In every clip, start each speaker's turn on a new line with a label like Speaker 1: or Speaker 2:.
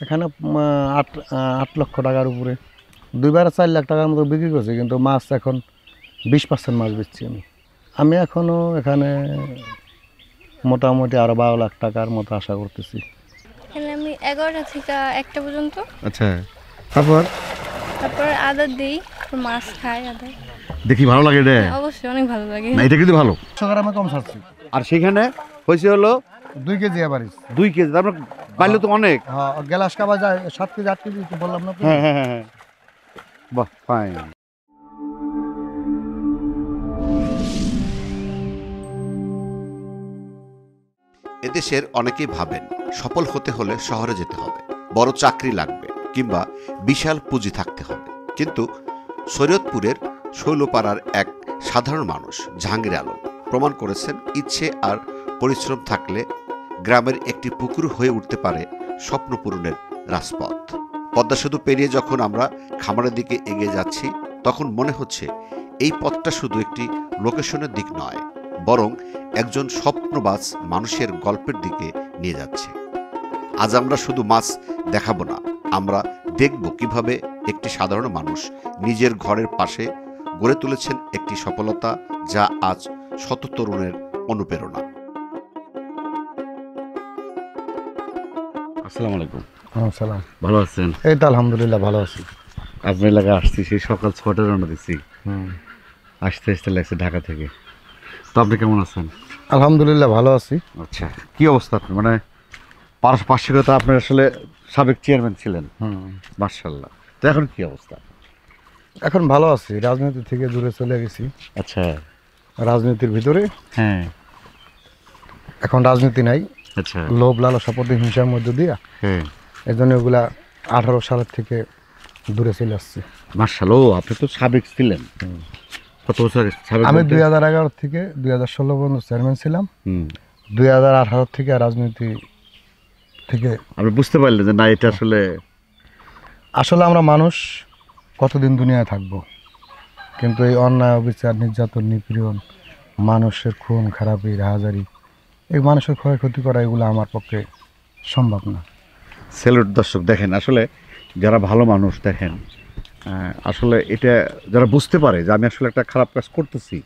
Speaker 1: এখানে ৮ লক্ষ টাকার উপরে ২-৪ লাখ টাকার মতো বিক্রি করছি, কিন্তু মাছ এখন 20% মাছ বেচছি আমি এখনও এখানে মোটামুটি আরও 12 লাখ টাকার মতো আশা করতেছি।
Speaker 2: এখানে আমি 11টা থেকে 1টা পর্যন্ত।
Speaker 3: আচ্ছা, তারপর
Speaker 2: আদা দিই, মাছ খাই আদা।
Speaker 3: দেখি ভালো লাগে রে?
Speaker 2: অবশ্যই অনেক ভালো লাগে।
Speaker 3: না, এটা কিন্তু ভালো।
Speaker 1: 100 গ্রামে কম ছাড়ছি।
Speaker 3: আর সেখানে হয়েছে হলো
Speaker 1: 2 কেজি এভারেজ।
Speaker 3: 2 কেজি, তারপর বাইলে তো অনেক।
Speaker 1: হ্যাঁ, গ্লাস কাবা যায় 7 কেজি 8 কেজি তো বললাম না।
Speaker 3: হ্যাঁ হ্যাঁ হ্যাঁ, বাহ, ফাইন।
Speaker 4: এদেশের অনেকেই ভাবেন সফল হতে হলে শহরে যেতে হবে, বড় চাকরি লাগবে কিংবা বিশাল পুঁজি থাকতে হবে। কিন্তু শরীয়তপুরের শৈলপাড়ার এক সাধারণ মানুষ জাহাঙ্গীর আলম প্রমাণ করেছেন ইচ্ছে আর পরিশ্রম থাকলে গ্রামের একটি পুকুর হয়ে উঠতে পারে স্বপ্ন পূরণের রাজপথ। পদ্মা সেতু পেরিয়ে যখন আমরা খামারের দিকে এগিয়ে যাচ্ছি, তখন মনে হচ্ছে এই পথটা শুধু একটি লোকেশনের দিক নয়, বরং একজন স্বপ্নবাজ মানুষের গল্পের দিকে নিয়ে যাচ্ছে। আজ আমরা শুধু মাছ দেখাবো না, আমরা দেখব কিভাবে একটি সাধারণ মানুষ নিজের ঘরের পাশে গড়ে তুলেছেন একটি সফলতা যা আজ শত তরুণের অনুপ্রেরণা।
Speaker 3: আসসালামু আলাইকুম।
Speaker 1: সালাম।
Speaker 3: ভালো আছেন?
Speaker 1: এই তো আলহামদুলিল্লাহ ভালো আছি।
Speaker 3: আপনার এলাকায় আসছি, সেই সকাল 6টায় রওনা দিচ্ছি। আসতে আসতে লাগছে ঢাকা থেকে। তো আপনি কেমন আছেন?
Speaker 1: আলহামদুলিল্লাহ ভালো আছি।
Speaker 3: আচ্ছা, কি অবস্থা আপনার? মানে পারস্পরিকতা, আপনার আসলে সাবেক চেয়ারম্যান ছিলেন, মার্শাল্লাহ। তো এখন কি অবস্থা?
Speaker 1: এখন ভালো আছি, রাজনীতি থেকে দূরে চলে গেছি।
Speaker 3: আচ্ছা,
Speaker 1: রাজনীতির ভিতরে
Speaker 3: হ্যাঁ,
Speaker 1: এখন রাজনীতি নাই।
Speaker 3: আচ্ছা,
Speaker 1: লোভ লালসা প্রতিহিংসার মধ্যে দিয়া
Speaker 3: হ্যাঁ,
Speaker 1: এই জন্য ওগুলা 18 সালের থেকে দূরে চলে আসছি।
Speaker 3: মার্শাল্লাহ। ও, আপনি তো সাবেক ছিলেন। কত বছর সাবেক?
Speaker 1: আমি 2011 থেকে 2016 পর্যন্ত চেয়ারম্যান ছিলাম। 2018 থেকে রাজনীতি থেকে।
Speaker 3: আপনি বুঝতে পারলেন যে না, এটা আসলে
Speaker 1: আমরা মানুষ কতদিন দুনিয়ায় থাকবো, কিন্তু এই অন্যায় অবিচার নির্যাতন নিপীড়ন মানুষের খুন খারাপি রাহাজারি, এই মানুষের ক্ষয়ক্ষতি করা এগুলো আমার পক্ষে সম্ভব না।
Speaker 3: সেলুট। দর্শক দেখেন, আসলে যারা ভালো মানুষ দেখেন, আসলে এটা যারা বুঝতে পারে যে আমি আসলে একটা খারাপ কাজ করতেছি,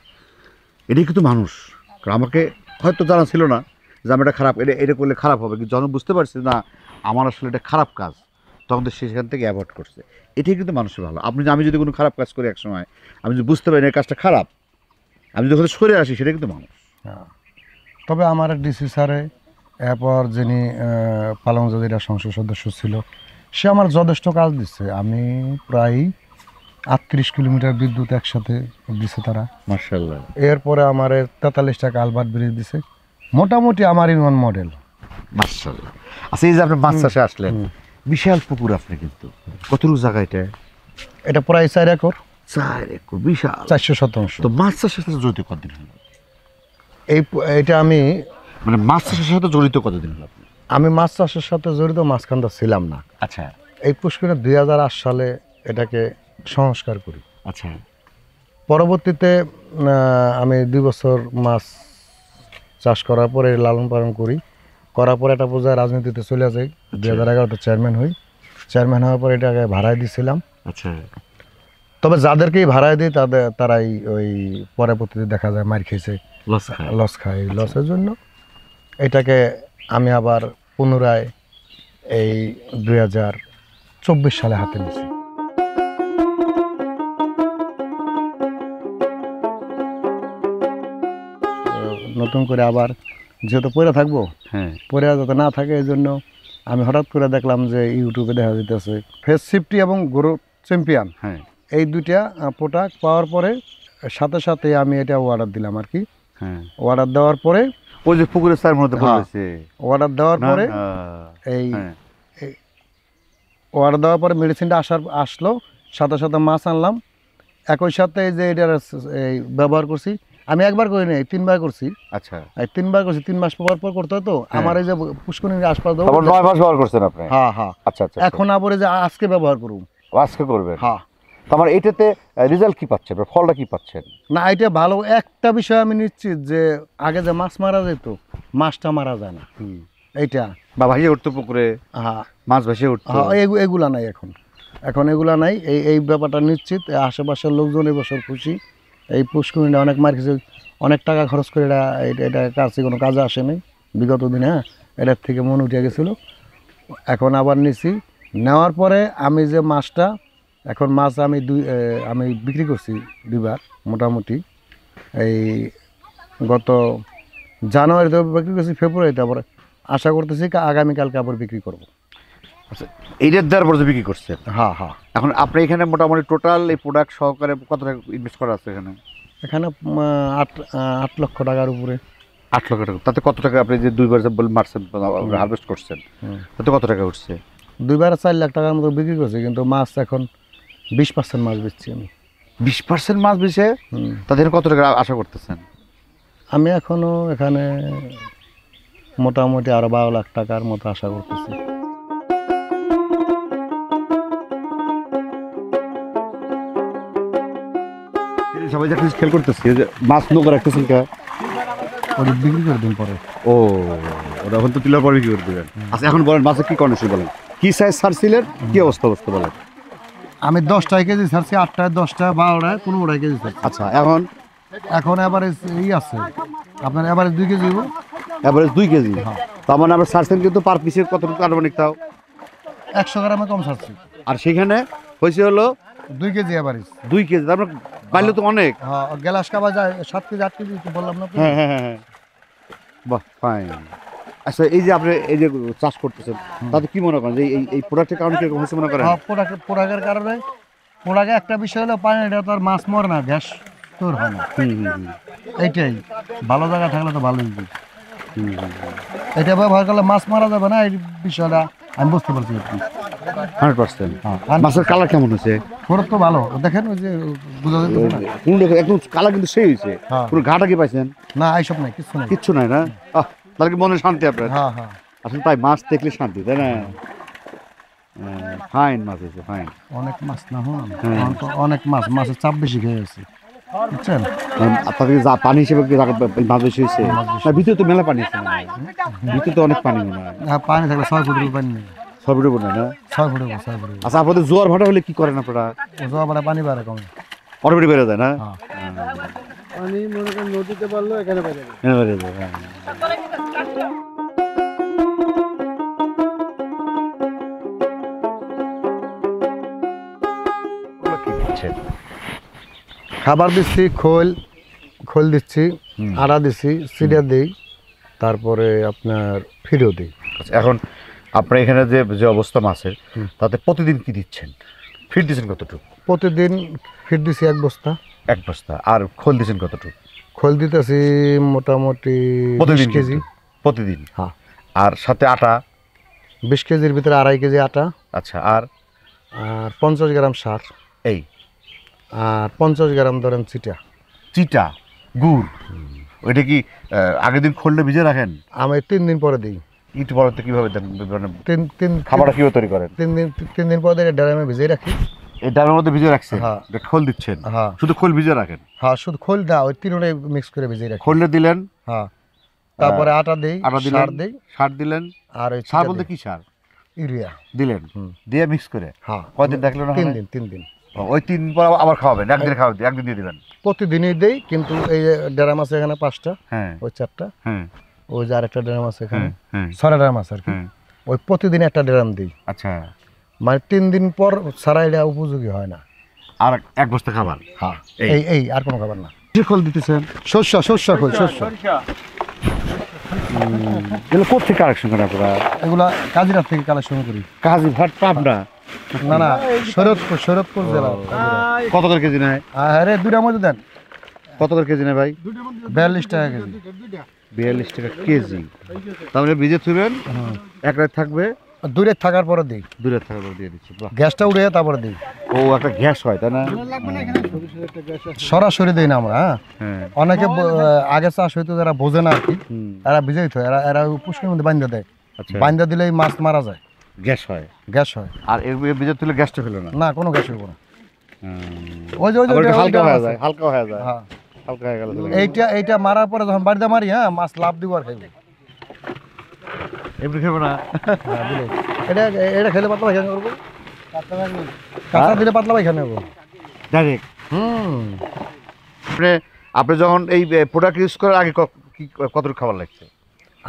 Speaker 3: এটাই কিন্তু মানুষ। কারণ আমাকে হয়তো জানা ছিল না যে আমি এটা খারাপ, এটা করলে খারাপ হবে, কিন্তু যখন বুঝতে পারছি না আমার আসলে এটা খারাপ কাজ, তখন তো সেখান থেকে অ্যাভয়েড করছে। এটাই কিন্তু মানুষের ভালো। আমি যদি কোনো খারাপ কাজ করি এক সময়, আমি যদি বুঝতে পারি না এই কাজটা খারাপ, আমি যদি ওখানে সরে আসি, সেটা কিন্তু মানুষ।
Speaker 1: তবে আমার ডিসি স্যারে, এরপর যিনি পালং জাজিরা সংসদ সদস্য ছিল, সে আমার যথেষ্ট কাজ দিচ্ছে। আমি প্রায় 38 কিলোমিটার বিদ্যুৎ একসাথে দিছে তারা,
Speaker 3: মাশাআল্লাহ।
Speaker 1: এরপরে আমার 43টা কালভার্ট ব্রিজ দিছে। মোটামুটি আমার ইউনিয়ন মডেল।
Speaker 3: মাশাআল্লাহ। আচ্ছা, এই যে আপনি মাছ চাষে আসলেন, বিশাল পুকুর আপনি, কিন্তু কতটুকু জায়গা এটা?
Speaker 1: এটা প্রায় 4 একর।
Speaker 3: 4 একর, বিশাল।
Speaker 1: 400 শতাংশ।
Speaker 3: তো মাছ চাষের সাথে জড়িত কতদিন হলো?
Speaker 1: এটা আমি
Speaker 3: মানে মাছ চাষের সাথে জড়িত কতদিন হলো আপনি?
Speaker 1: আমি মাছ চাষের সাথে জড়িত মাঝখানটা ছিলাম না।
Speaker 3: আচ্ছা,
Speaker 1: এই পুষ্করে 2008 সালে এটাকে সংস্কার করি।
Speaker 3: আচ্ছা,
Speaker 1: পরবর্তীতে আমি 2 বছর মাছ চাষ করার পরে লালন পালন করার পরে একটা পর্যায়ে রাজনীতিতে চলে যাই। 2011-তে চেয়ারম্যান হই। চেয়ারম্যান হওয়ার পরে এটাকে ভাড়ায় দিয়েছিলাম।
Speaker 3: আচ্ছা।
Speaker 1: তবে যাদেরকেই ভাড়ায় দিই তারাই ওই পরবর্তীতে দেখা যায় মার খেয়েছে, লস খায়। লসের জন্য এটাকে আমি আবার পুনরায় এই 2024 সালে হাতে নিয়েছি। নতুন করে আবার যেহেতু পড়ে থাকবো,
Speaker 3: হ্যাঁ,
Speaker 1: পড়ে যাতে না থাকে, এই জন্য আমি হঠাৎ করে দেখলাম যে ইউটিউবে দেখা যেতেছে ফেস সেফটি এবং গ্রোথ চ্যাম্পিয়ন,
Speaker 3: হ্যাঁ,
Speaker 1: এই দুইটা প্রোডাক্ট পাওয়ার পরে সাথে সাথে আমি এটা অর্ডার দিলাম আর কি।
Speaker 3: হ্যাঁ,
Speaker 1: অর্ডার দেওয়ার পরে
Speaker 3: ওই যে পুকুরের চার মধ্যে পড়েছে।
Speaker 1: অর্ডার দেওয়ার পরে এই অর্ডার দেওয়ার পরে মেডিসিনটা আসলো, সাথে সাথে মাছ আনলাম। একই সাথে এই যে এটার এই ব্যবহার করছি, আমি একবার করি নাই, 3 বার করছি।
Speaker 3: আচ্ছা,
Speaker 1: 3 বার করছি, 3 মাস পর পর করতে হতো। আমার এই যে পুষ্করিণীর আশপাশ
Speaker 3: 9 মাস ব্যবহার করছেন আপনি?
Speaker 1: হ্যাঁ হ্যাঁ।
Speaker 3: আচ্ছা আচ্ছা।
Speaker 1: এখন আবার এই যে আজকে ব্যবহার করুন।
Speaker 3: আজকে করবেন?
Speaker 1: হ্যাঁ।
Speaker 3: তো আমার এটাতে রেজাল্ট কি পাচ্ছেন, ফলটা কি পাচ্ছেন?
Speaker 1: না, এটা ভালো। একটা বিষয় আমি নিশ্চিত যে আগে যে মাছ মারা যেত, মাছটা মারা যায় না। এইটা
Speaker 3: বা ভাইয়া উঠতো পুকুরে,
Speaker 1: হ্যাঁ,
Speaker 3: মাছ ভেসে উঠতো।
Speaker 1: হ্যাঁ, এগুলা নাই এখন, এখন এগুলা নাই। এই ব্যাপারটা নিশ্চিত আশেপাশের লোকজন এবছর খুশি। এই পুষ্করিণীটা অনেক মার খেয়েছে, অনেক টাকা খরচ করে এটা কাছে কোনো কাজে আসেনি বিগত দিনে। হ্যাঁ, এটার থেকে মন উঠে গেছিলো, এখন আবার নিছি। নেওয়ার পরে আমি যে মাছটা, এখন মাছ আমি বিক্রি করছি 2বার মোটামুটি। এই গত জানুয়ারিতে বিক্রি করছি, ফেব্রুয়ারিতে আবার আশা করতেছি আগামীকালকে আবার বিক্রি করব।
Speaker 3: আচ্ছা, এইটার দেওয়ার পরে বিক্রি করছে।
Speaker 1: হ্যাঁ হ্যাঁ।
Speaker 3: এখন আপনি এখানে মোটামুটি টোটাল এই প্রোডাক্ট সহকারে কত টাকা ইনভেস্ট করা আছে এখানে?
Speaker 1: এখানে 8 লক্ষ টাকার উপরে।
Speaker 3: 8 লক্ষ টাকা। তাতে কত টাকা আপনি যে 2বার যে মারছেন হারভেস্ট করছেন, তাতে কত টাকা উঠছে?
Speaker 1: 2বার 4 লাখ টাকার মতো বিক্রি করছি, কিন্তু মাছ এখন 20% মাছ বেচছি আমি।
Speaker 3: 20% মাছ বেচে তাদের কত টাকা আশা করতেছেন?
Speaker 1: আমি এখনো এখানে মোটামুটি আরো 12 লাখ টাকার মতো আশা করতেছি।
Speaker 3: সবাই যা কিছু খেয়াল করতেছি যে মাছ লোক রাখতেছেন কে?
Speaker 1: ওটা বিক্রি করে দিন পরে।
Speaker 3: ও, ওটা এখন তো তুলার পরে বিক্রি করে দেবেন। আচ্ছা, এখন বলেন মাছের কি কন্ডিশন বলেন, কি সাইজ ছাড়ছিলেন, কি অবস্থা বলেন?
Speaker 1: আমি 10 টাকা কেজি ছাড়ছি, 8টায় 10টায় 12টায় 15টায় কেজি ছাড়ছি।
Speaker 3: আচ্ছা, এখন
Speaker 1: এভারেজ আছে আপনার, এভারেজ 2 কেজি।
Speaker 3: Average 2 KG. তার মানে আমরা ছাড়ছেন কিন্তু পার পিসের কতটুকু আনুমানিক তাও?
Speaker 1: 100 গ্রামে কম ছাড়ছি।
Speaker 3: আর সেখানে হয়েছে হলো
Speaker 1: 2 কেজি এভারেজ।
Speaker 3: 2 কেজি, তার মানে বাইলে তো অনেক।
Speaker 1: হ্যাঁ, গ্লাস কাবা যায় 7 কেজি 8 কেজি তো বললাম না।
Speaker 3: হ্যাঁ হ্যাঁ হ্যাঁ, বাহ, ফাইন। আচ্ছা, এই যে আপনি এই যে চাষ করতেছেন, তাতে কি মনে করেন যে এই প্রোডাক্টের কারণে কিরকম হচ্ছে মনে করেন?
Speaker 1: হ্যাঁ, প্রোডাক্টের কারণে। প্রোডাক্টে একটা বিষয় হলো পানিটা তো আর মাছ মরে না, গ্যাস তোর হয় না। এইটাই ভালো জায়গা থাকলে তো ভালোই। এটা ব্যবহার করলে মাছ মারা যাবে না, এই বিষয়টা আমি বুঝতে পারছি।
Speaker 3: 100%।
Speaker 1: হ্যাঁ,
Speaker 3: মাছের কালার কেমন হয়েছে?
Speaker 1: খরচ তো ভালো, দেখেন ওই যে বোঝা যাচ্ছে না।
Speaker 3: একদম কালার কিন্তু সেই হয়েছে।
Speaker 1: হ্যাঁ।
Speaker 3: পুরো ঘাটা কি পাইছেন?
Speaker 1: না, এইসব নাই, কিছু নাই।
Speaker 3: কিচ্ছু নাই না? তাহলে কি মনে শান্তি আপনার?
Speaker 1: হ্যাঁ হ্যাঁ।
Speaker 3: আসলে তাই, মাছ দেখলে শান্তি, তাই না? ফাইন মাছ হয়েছে, ফাইন।
Speaker 1: অনেক মাছ না, অনেক মাছের চাপ বেশি খেয়ে গেছে, বুঝছেন?
Speaker 3: আপনাদের যা পানি হিসেবে কি মাছ বেশি হয়েছে? না, ভিতরে তো মেলা পানি আছে মনে হয়। ভিতরে তো অনেক পানি মনে হয়।
Speaker 1: হ্যাঁ, পানি থাকলে 6 ফুটের পানি নেই।
Speaker 3: 6 ফুটের উপর না?
Speaker 1: 6 ফুটের।
Speaker 3: আচ্ছা, আপনাদের জোয়ার ভাটা হলে কি করেন আপনারা?
Speaker 1: জোয়া বাড়া পানি বাড়ে কমে।
Speaker 3: অটোমেটিক বেড়ে যায় না?
Speaker 1: পানি মনে করেন নদীতে বাড়লো, এখানে বেড়ে যায়।
Speaker 3: বেড়ে যায়, হ্যাঁ।
Speaker 1: খাবার দিচ্ছি, খোল দিচ্ছি, আড়া দিচ্ছি, সিডা দিই, তারপরে আপনার ফিডও দিই।
Speaker 3: আচ্ছা, এখন আপনার এখানে যে অবস্থা মাছের, তাতে প্রতিদিন কি দিচ্ছেন? ফিড দিচ্ছেন কতটুকু?
Speaker 1: প্রতিদিন ফিড দিছি 1 বস্তা।
Speaker 3: 1 বস্তা। আর খোল দিচ্ছেন কতটুকু?
Speaker 1: খোল দিতেছি মোটামুটি 20 কেজি
Speaker 3: প্রতিদিন।
Speaker 1: হ্যাঁ।
Speaker 3: আর সাথে আটা?
Speaker 1: 20 কেজির ভিতরে 2.5 কেজি আটা।
Speaker 3: আচ্ছা, আর
Speaker 1: 50 গ্রাম সার,
Speaker 3: এই
Speaker 1: আর 50 গ্রাম ধরেন
Speaker 3: চিটা গুড়। ওইটা কি আগের দিন খোললে ভিজে রাখেন?
Speaker 1: আমি 3 দিন পরে দিই।
Speaker 3: একটু বলেন তো কিভাবে দেন,
Speaker 1: খাবারটা
Speaker 3: কিভাবে তৈরি করেন?
Speaker 1: 3 দিন পরে ড্রামে ভিজিয়ে রাখি।
Speaker 3: এই ডালের মধ্যে ভিজে রাখছেন?
Speaker 1: হ্যাঁ।
Speaker 3: খোল দিচ্ছেন?
Speaker 1: হ্যাঁ।
Speaker 3: শুধু খোল ভিজে রাখেন?
Speaker 1: হ্যাঁ, শুধু খোলটা ওই 3টাই মিক্স করে ভিজিয়ে রাখি।
Speaker 3: খোলটা দিলেন?
Speaker 1: হ্যাঁ। তারপরে আটা দিই,
Speaker 3: সার দিলেন।
Speaker 1: আর ওই
Speaker 3: সার বলতে কি সার?
Speaker 1: ইউরিয়া
Speaker 3: দিলেন, দিয়ে মিক্স করে।
Speaker 1: হ্যাঁ।
Speaker 3: কয়দিন দেখলেন?
Speaker 1: 3 দিন।
Speaker 3: ওই 3 দিন পর আবার খাওয়াবেন? একদিন খাওয়াবেন, একদিন দিয়ে দিবেন?
Speaker 1: প্রতিদিনই দেই, কিন্তু এই যে ড্রাম আছে এখানে 5টা,
Speaker 3: হ্যাঁ,
Speaker 1: ওই 4টা,
Speaker 3: হ্যাঁ,
Speaker 1: ওই যে আরেকটা ড্রাম আছে এখানে,
Speaker 3: হ্যাঁ,
Speaker 1: 6টা ড্রাম আছে আর কি। ওই প্রতিদিন একটা ড্রাম দিই।
Speaker 3: আচ্ছা,
Speaker 1: মানে 3 দিন পর ছাড়া এটা উপযোগী হয় না।
Speaker 3: আর 1 বস্তা খাবার?
Speaker 1: হ্যাঁ, এই আর কোনো খাবার না।
Speaker 3: কি খোল দিতেছেন?
Speaker 1: শস্য খোল, শস্য।
Speaker 3: এগুলো কোথেকে কালেকশন করেন আপনারা?
Speaker 1: এগুলা কাজিরাট থেকে কালেকশন করি।
Speaker 3: কাজীরহাট, পাবনা?
Speaker 1: না, শরৎপুর জেলা।
Speaker 3: কত করে কেজি নেয়?
Speaker 1: আরে 2টার মধ্যে দেন।
Speaker 3: কত করে কেজি নেয় ভাই?
Speaker 1: 42 টাকা কেজি।
Speaker 3: 42 টাকা কেজি। তাহলে ভিজে থুবেন, 1 রাত থাকবে,
Speaker 1: দূরে থাকার পরে দিই,
Speaker 3: দূরে থাকার পর দিয়ে দিচ্ছি।
Speaker 1: গ্যাসটা উড়ে তারপরে দিই।
Speaker 3: ও, একটা গ্যাস হয়, তাই না?
Speaker 1: সরাসরি দিই না আমরা।
Speaker 3: হ্যাঁ।
Speaker 1: অনেকে আগে চাষ হইতো, যারা বোঝে না আর কি, এরা ভিজে দিত, এরা পুষ্কের মধ্যে বান্ধা দেয়। বান্ধা দিলেই মাছ মারা যায়,
Speaker 3: গ্যাস হয়।
Speaker 1: আর
Speaker 3: এর ভিজে তুলে গ্যাসটা ফেলো না?
Speaker 1: না, কোনো গ্যাস হইব না। ওই যে
Speaker 3: হালকা হয়ে যায়।
Speaker 1: হ্যাঁ,
Speaker 3: হালকা হয়ে গেল।
Speaker 1: এইটা মারার পরে যখন বাড়িতে মারি, হ্যাঁ, মাছ লাভ দিব আর খাইব।
Speaker 3: এমনি খাবো না?
Speaker 1: হ্যাঁ, দিলে এটা এটা খেলে পাতলা পায়খানা করবো, কাঁচা দিলে পাতলা পায়খানা করবো
Speaker 3: ডাইরেক্ট। আপনি আপনি যখন এই প্রোডাক্ট ইউজ করার আগে কতটুকু খাবার লাগছে?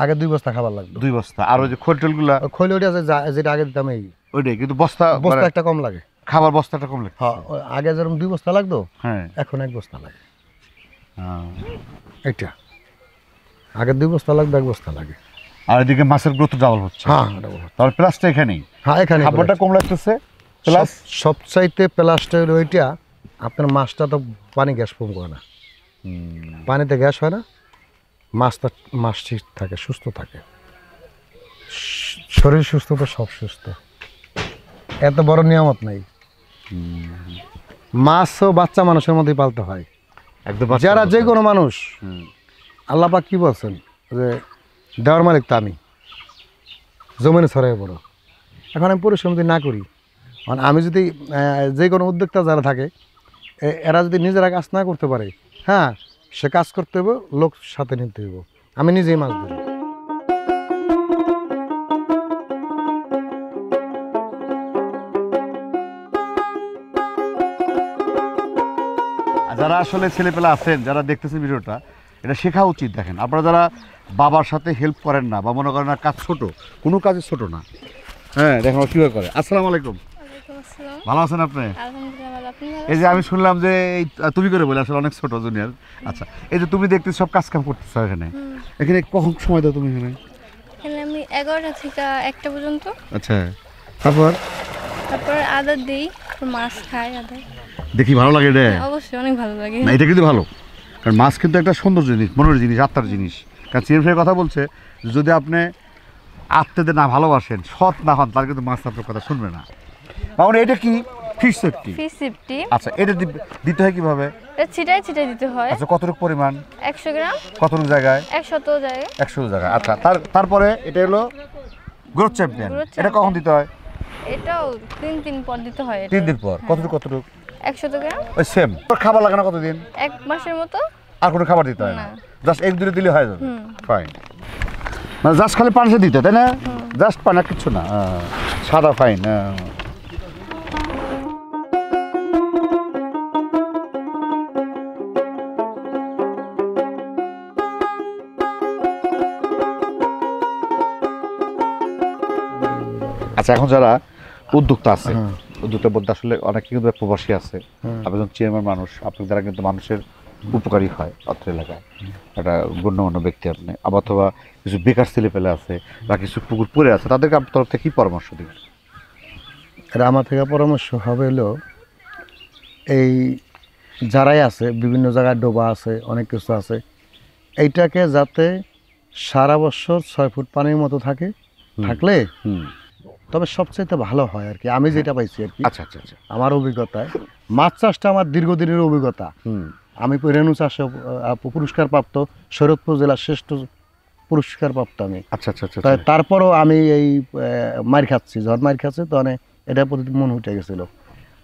Speaker 1: আগে 2 বস্তা খাবার লাগতো।
Speaker 3: 2 বস্তা। আর ওই যে খোলটোলগুলা
Speaker 1: খৈল ওইটা যেটা আগে দিতাম এই
Speaker 3: ওইটাই, কিন্তু বস্তা
Speaker 1: বস্তা একটা কম লাগে।
Speaker 3: খাবার বস্তাটা কম লাগে।
Speaker 1: হ্যাঁ, আগে যেরকম 2 বস্তা লাগতো,
Speaker 3: হ্যাঁ
Speaker 1: এখন 1 বস্তা লাগে। এটা আগে 2 বস্তা লাগতো, 1 বস্তা লাগে।
Speaker 3: আর এদিকে মাছের গ্রোথ ডাবল হচ্ছে।
Speaker 1: হ্যাঁ,
Speaker 3: তাহলে প্লাসটা এখানেই।
Speaker 1: হ্যাঁ, এখানে
Speaker 3: খাবারটা কম লাগতেছে প্লাস
Speaker 1: সবচাইতে প্লাসটা হলো ওইটা, আপনার মাছটা তো পানি গ্যাস ফর্ম করে না, পানিতে গ্যাস হয় না, মাছ ঠিক থাকে, সুস্থ থাকে, শরীর সুস্থ তো সব সুস্থ, এত বড় নিয়ামত নাই। মাছও বাচ্চা মানুষের মধ্যেই পালতে হয়,
Speaker 3: একদম
Speaker 1: যারা যে কোনো মানুষ। আল্লাহ পাক কি বলছেন যে দেওয়ার মালিক তো আমি, জমিনে ছড়াই বড়। এখন আমি পরিশ্রম যদি না করি, মানে আমি যদি যে কোনো উদ্যোক্তা যারা থাকে এরা যদি নিজেরা কাজ না করতে পারে, হ্যাঁ, সে কাজ করতে হবে, লোক সাথে নিতে হইব। আমি নিজেই মাছ ধরি।
Speaker 3: যারা আসলে ছেলেপেলে আছেন, যারা দেখতেছেন ভিডিওটা, এটা শেখা উচিত। দেখেন, আপনারা যারা বাবার সাথে হেল্প করেন না বা মনে করেন না কাজ ছোট, কোনো কাজই ছোট না। হ্যাঁ, দেখেন কীভাবে করে। আসসালামু আলাইকুম।
Speaker 2: ওয়ালাইকুম আসসালাম।
Speaker 3: ভালো আছেন আপনি?
Speaker 2: আলহামদুলিল্লাহ ভালো, আপনি ভালো
Speaker 3: এই যে আমি শুনলাম যে এই তুমি করে বলে, আসলে অনেক ছোট জুনিয়র। আচ্ছা, এই যে তুমি দেখতে সব কাজ কাম করতেছো এখানে, এখানে কখন সময় দাও তুমি এখানে?
Speaker 2: এখানে আমি 11টা থেকে 1টা পর্যন্ত।
Speaker 3: আচ্ছা, তারপর
Speaker 2: তারপর আদা দিই, তারপর মাছ খাই। আদা
Speaker 3: দেখি ভালো লাগে রে।
Speaker 2: অবশ্যই অনেক ভালো লাগে।
Speaker 3: না, এটা কিন্তু ভালো, কারণ মাছ কিন্তু একটা সুন্দর জিনিস, মনের জিনিস, আত্মার জিনিস। কারণ চিএম সাহেব কথা বলছে, যদি আপনি আত্মাদের না ভালোবাসেন, সৎ না হন, তার কিন্তু মাছ আপনার কথা শুনবে না। কারণ এটা কি ফিশ সেফটি।
Speaker 2: Fish safety.
Speaker 3: আচ্ছা, এটা দিতে হয় কিভাবে?
Speaker 2: এটা ছিটাই ছিটাই দিতে হয়।
Speaker 3: আচ্ছা, কতটুকু পরিমাণ?
Speaker 2: 100 গ্রাম।
Speaker 3: কতটুকু জায়গায়?
Speaker 2: 100 জায়গায়।
Speaker 3: 100 জায়গায়। আচ্ছা, তারপরে এটা হলো গ্রোথ চ্যাম্পিয়ন। এটা কখন দিতে হয়?
Speaker 2: এটাও 3 দিন পর দিতে হয়।
Speaker 3: 3 দিন পর। কতটুকু
Speaker 2: 100 গ্রাম।
Speaker 3: ওই সেম। খাবার লাগে না কতদিন?
Speaker 2: 1 মাসের মতো।
Speaker 3: আর কোনো খাবার দিতে হয় না,
Speaker 2: না।
Speaker 3: জাস্ট 1-2 দিলে হয়ে যাবে। ফাইন, মানে জাস্ট খালি পানিতে দিতে, তাই না? জাস্ট পানি, আর কিচ্ছু না। সাদা ফাইন। আচ্ছা, এখন যারা উদ্যোক্তা আছে, উদ্যোক্তা বলতে আসলে অনেকে কিন্তু প্রবাসী আছে, আপনি যখন চেয়ারম্যান মানুষ, আপনার দ্বারা কিন্তু মানুষের উপকারী হয় অত্র এলাকায়, একটা গণ্যমান্য ব্যক্তি আপনি, অথবা কিছু বেকার ছেলেপেলে আছে বা কিছু পুকুর পড়ে আছে, তাদেরকে আপনার তরফ থেকে কী পরামর্শ দিবেন?
Speaker 1: এটা আমার থেকে পরামর্শ হবে হলো, এই যারাই আছে বিভিন্ন জায়গায় ডোবা আছে, অনেক কিছু আছে, এইটাকে যাতে সারা বছর 6 ফুট পানির মতো থাকলে তবে সবচাইতে ভালো হয় আর কি, আমি যেটা পাইছি আর কি।
Speaker 3: আচ্ছা আচ্ছা আচ্ছা,
Speaker 1: আমার অভিজ্ঞতায় মাছ চাষটা আমার দীর্ঘদিনের অভিজ্ঞতা। আমি রেণু চাষে পুরস্কারপ্রাপ্ত, শরীয়তপুর জেলার শ্রেষ্ঠ পুরস্কারপ্রাপ্ত আমি।
Speaker 3: আচ্ছা আচ্ছা আচ্ছা।
Speaker 1: তারপরও আমি এই মার খাচ্ছি, ঝড় মার খাচ্ছি, তো এটা প্রতি মন উঠে গেছিলো।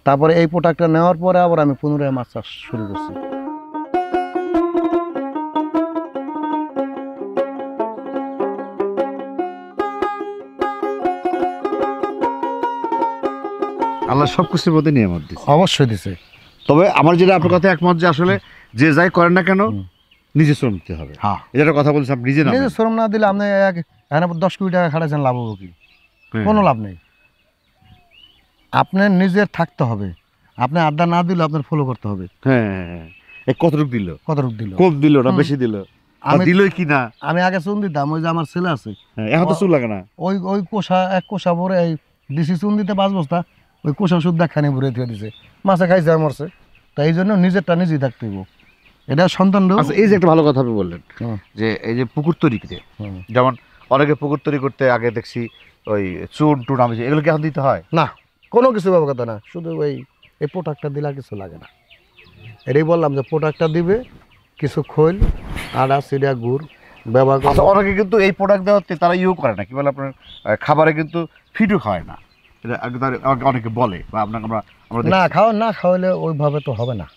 Speaker 1: তারপরে এই প্রোডাক্টটা নেওয়ার পরে আবার আমি পুনরায় মাছ চাষ শুরু করছি।
Speaker 3: আল্লাহ সব কিছুর মধ্যে নিয়ামত দিচ্ছে,
Speaker 1: অবশ্যই দিছে।
Speaker 3: তবে আমার যেটা আপনার কথা একমত যে আসলে যে যাই করেন না কেন নিজে শ্রম দিতে হবে।
Speaker 1: হ্যাঁ,
Speaker 3: এটা কথা বলছেন আপনি, নিজে
Speaker 1: শ্রম না দিলে আপনি এখানে 10 কোটি টাকা খাটাচ্ছেন, লাভ হবো কি? কোনো লাভ নেই। আপনার নিজের থাকতে হবে, আপনি আড্ডা না দিলে আপনার ফলো করতে হবে।
Speaker 3: হ্যাঁ, কতটুকু দিল, কম দিল না বেশি দিল, আমি দিলই কি না।
Speaker 1: আমি আগে চুন দিতাম, ওই যে আমার ছেলে আছে,
Speaker 3: এখন তো চুল লাগে না,
Speaker 1: ওই কোষা এক কোষা ভরে এই দিছি চুন দিতে 5 বস্তা, ওই কোষা শুদ্ধ খানি ভরে দিয়ে দিছে, মাছে খাইছে আর মরছে। তো এই জন্য নিজেরটা নিজেই থাকতে হইব, এটা সন্তান।
Speaker 3: আচ্ছা, এই যে একটা ভালো কথা আপনি বললেন যে এই যে পুকুর তৈরিতে, যেমন অনেকে পুকুর তৈরি করতে আগে দেখছি ওই চুন টুন আমি, এগুলো কি এখন দিতে হয়
Speaker 1: না? কোনো কিছু ব্যবহার না, শুধু এই প্রোডাক্টটা দিলে কিছু লাগে না। এটাই বললাম যে প্রোডাক্টটা দিবে, কিছু খৈল, আদা, চিড়া, গুড় ব্যবহার করে।
Speaker 3: অনেকে কিন্তু এই প্রোডাক্ট দেওয়াতে তারা করে না, কি বলে আপনার খাবারে কিন্তু ফিটও খায় না, এটা অনেকে বলে বা আপনাকে আমরা
Speaker 1: না খাওয়ালে ওইভাবে তো হবে না।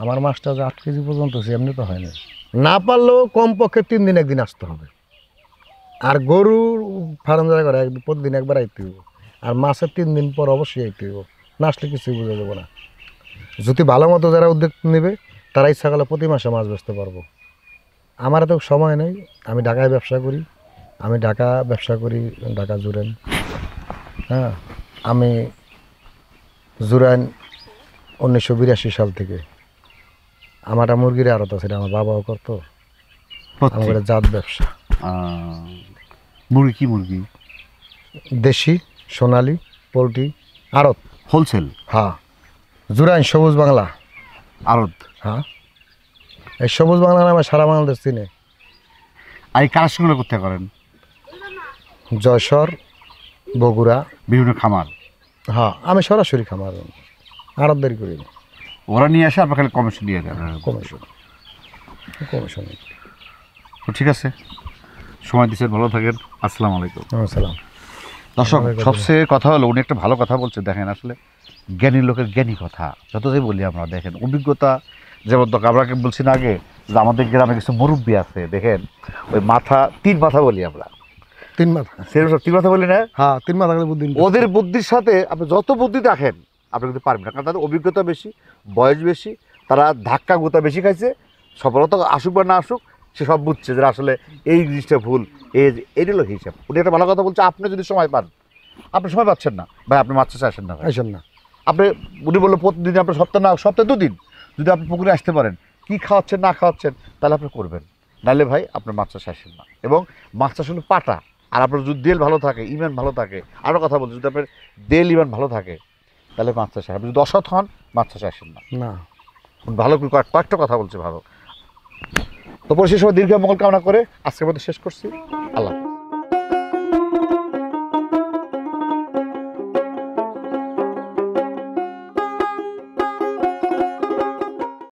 Speaker 1: আমার মাছটা যে 8 কেজি পর্যন্ত এমনি তো হয় না, না পারলেও কমপক্ষে 3 দিন 1 দিন আসতে হবে। আর গরু ফার্ম যারা করে প্রতিদিন একবার আইতে হইব, আর মাছের 3 দিন পর অবশ্যই আইতে হইব, না আসলে কিছুই বোঝা যাবে না। যদি ভালো মতো যারা উদ্যোগ নেবে তারা ইচ্ছা করলে প্রতি মাসে মাছ বেচতে পারবো। আমার তো সময় নেই, আমি ঢাকায় ব্যবসা করি, ঢাকা জুরাইন। হ্যাঁ, আমি জুরাইন 1982 সাল থেকে আমার একটা মুরগির আড়ত আছে, আমার বাবাও করতো। আমার জাত ব্যবসা।
Speaker 3: মুরগি কি মুরগি?
Speaker 1: দেশি, সোনালি, পোলট্রি আড়ত,
Speaker 3: হোলসেল?
Speaker 1: হ্যাঁ, জুরাইন সবুজ বাংলা
Speaker 3: আড়ত।
Speaker 1: হ্যাঁ, এই সবুজ বাংলা নামে সারা বাংলাদেশ চিনে।
Speaker 3: আর এই কালেকশনগুলো কোথায় করেন?
Speaker 1: যশোর, বগুড়া,
Speaker 3: বিভিন্ন খামার?
Speaker 1: হ্যাঁ, আমি সরাসরি খামার আড়তদারি করি না।
Speaker 3: ওরা নিয়ে আসে, আপনার খালি কমিশন দিয়ে দেন?
Speaker 1: কমিশন।
Speaker 3: তো ঠিক আছে, সময় দিচ্ছেন, ভালো থাকেন। আসসালামু আলাইকুম।
Speaker 1: আসসালাম।
Speaker 3: দর্শক, সবচেয়ে কথা হলো উনি একটা ভালো কথা বলছে। দেখেন, আসলে জ্ঞানী লোকের জ্ঞানী কথা যতটাই বলি আমরা, দেখেন অভিজ্ঞতা। যেমন তো আপনাকে বলছি না আগে যে আমাদের গ্রামে কিছু মুরব্বী আছে, দেখেন ওই মাথা 3 মাথা বলি আমরা,
Speaker 1: 3 মাথা,
Speaker 3: সেরকম 3 মাথা বলি না?
Speaker 1: হ্যাঁ, 3 মাথা বুদ্ধি।
Speaker 3: ওদের বুদ্ধির সাথে আপনি যত বুদ্ধি দেখেন আপনি কিন্তু পারবেন না, কারণ তাদের অভিজ্ঞতা বেশি, বয়স বেশি, তারা ধাক্কা গোতা বেশি খাইছে। সফলতা আসুক বা না আসুক, সে সব বুঝছে যে আসলে এই জিনিসটা ভুল, এইটা হলো হিসাব। উনি একটা ভালো কথা বলছে, আপনি যদি সময় পান, আপনি সময় পাচ্ছেন না ভাই, আপনি মাছ চাষে আসেন না ভাই,
Speaker 1: আসেন না।
Speaker 3: আপনি, উনি বললো প্রতিদিন আপনার সপ্তাহে 2 দিন যদি আপনি পুকুরে আসতে পারেন, কি খাওয়াচ্ছেন না খাওয়াচ্ছেন তাহলে আপনি করবেন, নাহলে ভাই আপনার মাছ চাষে আসেন না। এবং মাছ চাষ হলো পাটা, আর আপনার যদি দেল ভালো থাকে, ইমান ভালো থাকে, আরও কথা বলছি, যদি আপনার দেল ইমান ভালো থাকে তাহলে মাছ চাষে, আপনি যদি অসৎ হন মাছ চাষে আসেন না।
Speaker 1: না,
Speaker 3: ভালো কয়েকটা কথা বলছে ভালো। তো পরে সে সময় দীর্ঘ মঙ্গল কামনা করে আজকের মতো শেষ করছি। আল্লাহ।